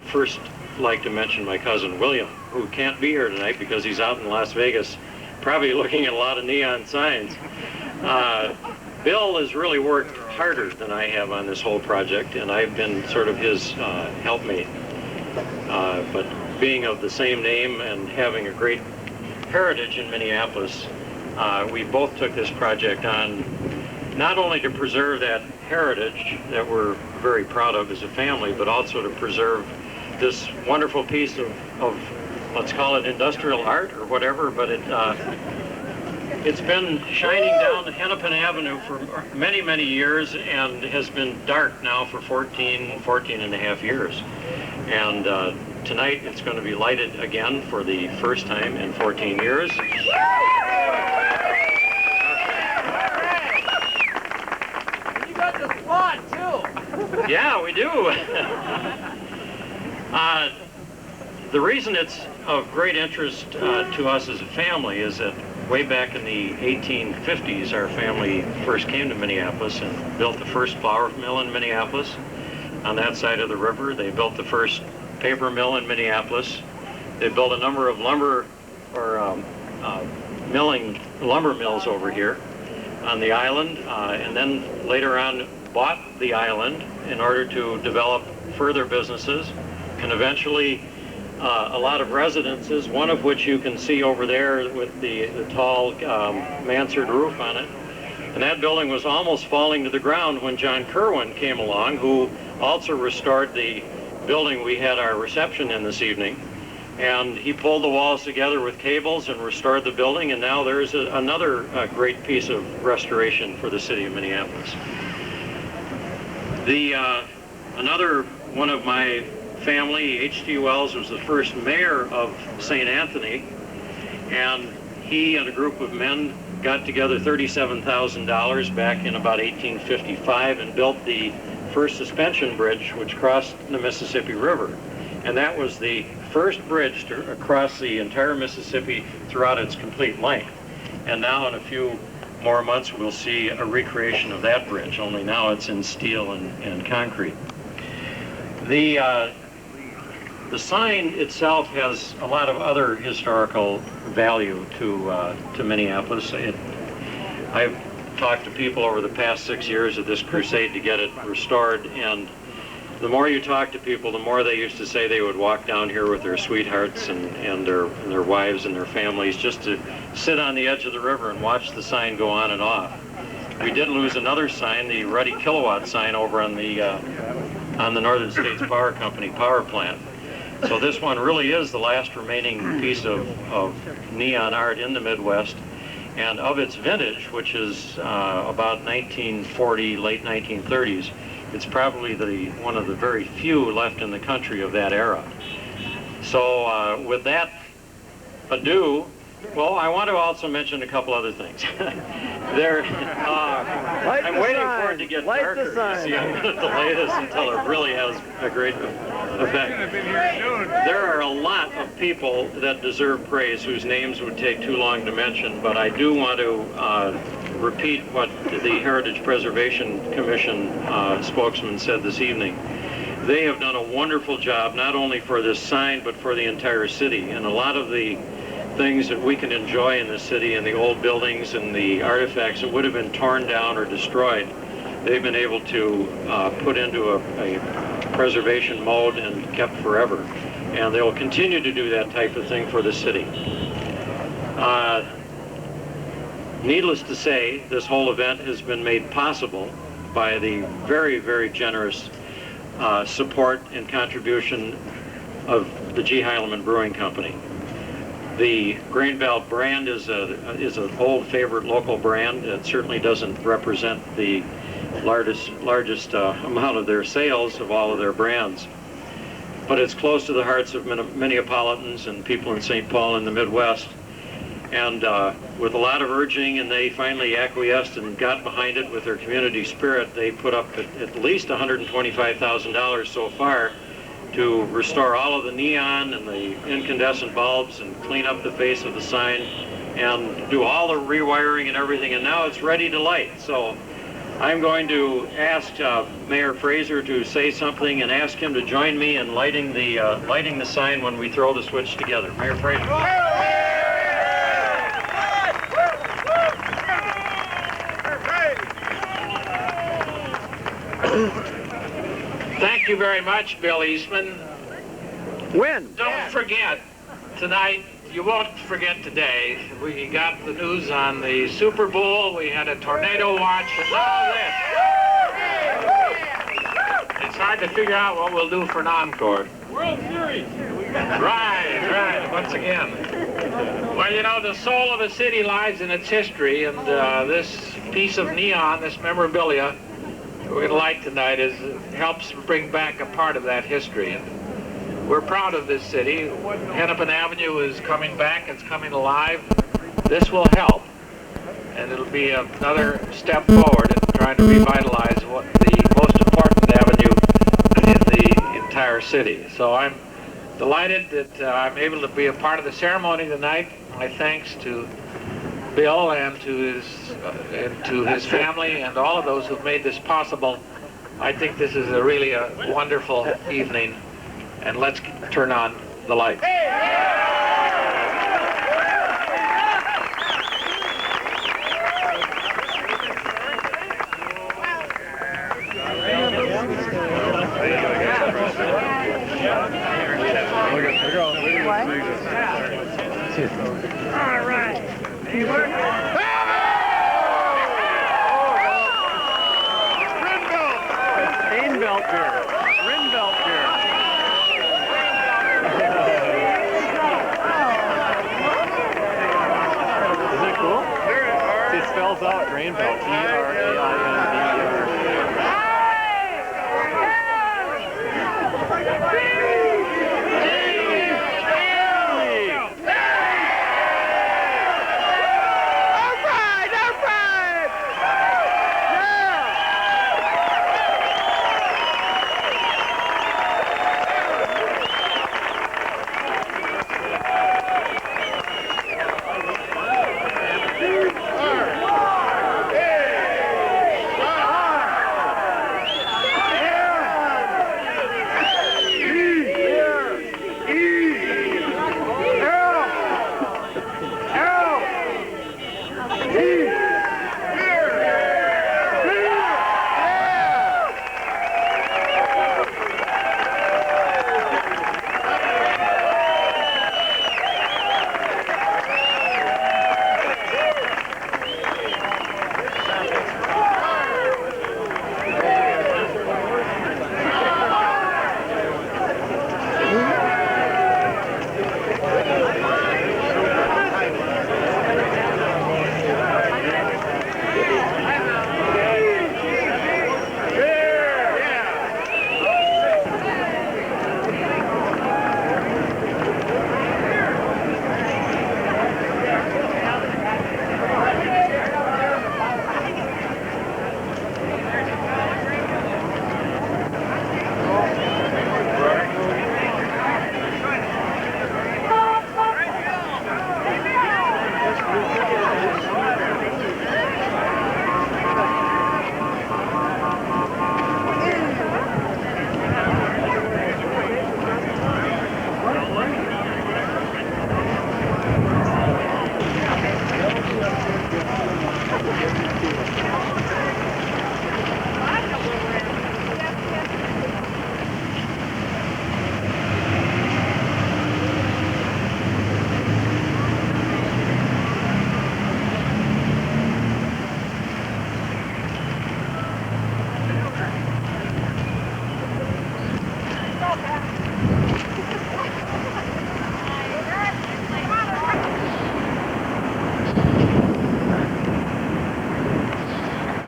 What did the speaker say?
first like to mention my cousin William, who can't be here tonight because he's out in Las Vegas, probably looking at a lot of neon signs. Bill has really worked harder than I have on this whole project, and I've been sort of his helpmate. But being of the same name and having a great heritage in Minneapolis, we both took this project on not only to preserve that heritage that we're very proud of as a family, but also to preserve this wonderful piece of let's call it industrial art or whatever, but it's been shining down the Hennepin Avenue for many, many years and has been dark now for 14 and a half years. And tonight it's going to be lighted again for the first time in 14 years. You got the spot too! Yeah, we do. The reason it's of great interest to us as a family is that way back in the 1850s, our family first came to Minneapolis and built the first flour mill in Minneapolis on that side of the river. They built the first paper mill in Minneapolis. They built a number of lumber mills over here on the island, and then later on bought the island in order to develop further businesses, and eventually a lot of residences, one of which you can see over there with the tall mansard roof on it. And that building was almost falling to the ground when John Kerwin came along, who also restored the building we had our reception in this evening. And he pulled the walls together with cables and restored the building, and now there's another great piece of restoration for the city of Minneapolis. Another one of my family, H.G. Wells, was the first mayor of St. Anthony, and he and a group of men got together $37,000 back in about 1855 and built the first suspension bridge which crossed the Mississippi River. And that was the first bridge to cross the entire Mississippi throughout its complete length. And now in a few more months we'll see a recreation of that bridge, only now it's in steel and concrete. The sign itself has a lot of other historical value to Minneapolis. I've talked to people over the past 6 years of this crusade to get it restored, and the more you talk to people, the more they used to say they would walk down here with their sweethearts and their wives and their families just to sit on the edge of the river and watch the sign go on and off. We did lose another sign, the Ruddy Kilowatt sign over on the Northern States Power Company power plant. So this one really is the last remaining piece of neon art in the Midwest, and of its vintage, which is about 1940, late 1930s, it's probably one of the very few left in the country of that era. So with that ado, well, I want to also mention a couple other things. I'm waiting for it to get darker. You see, I'm going to delay this until it really has a great effect. There are a lot of people that deserve praise whose names would take too long to mention, but I do want to repeat what the Heritage Preservation Commission spokesman said this evening. They have done a wonderful job, not only for this sign, but for the entire city. And a lot of the things that we can enjoy in the city and the old buildings and the artifacts that would have been torn down or destroyed, they've been able to put into a preservation mode and kept forever. And they will continue to do that type of thing for the city. Needless to say, this whole event has been made possible by the very, very generous support and contribution of the G. Heilemann Brewing Company. The Grain Belt brand is an old favorite local brand. It certainly doesn't represent the largest amount of their sales of all of their brands, but it's close to the hearts of Minneapolitans and people in St. Paul and the Midwest. And with a lot of urging, and they finally acquiesced and got behind it with their community spirit, they put up at least $125,000 so far to restore all of the neon and the incandescent bulbs and clean up the face of the sign and do all the rewiring and everything, and now it's ready to light. So I'm going to ask Mayor Fraser to say something and ask him to join me in lighting the sign when we throw the switch together. Mayor Fraser. Thank you very much, Bill Eastman. When? Don't forget, tonight, you won't forget today, we got the news on the Super Bowl, we had a tornado watch, and all this. It's hard to figure out what we'll do for an encore. World Series. Right, once again. Well, you know, the soul of a city lies in its history, and this piece of neon, this memorabilia we're going to light tonight helps bring back a part of that history. And we're proud of this city. Hennepin Avenue is coming back, it's coming alive. This will help, and it'll be another step forward in trying to revitalize what the most important avenue in the entire city. So I'm delighted that I'm able to be a part of the ceremony tonight. My thanks to Bill and to his family and all of those who've made this possible. I think this is really a wonderful evening, and let's turn on the lights. All right. Greenbelt beer. Greenbelt beer. Isn't it cool? It spells out Greenbelt. Greenbelt.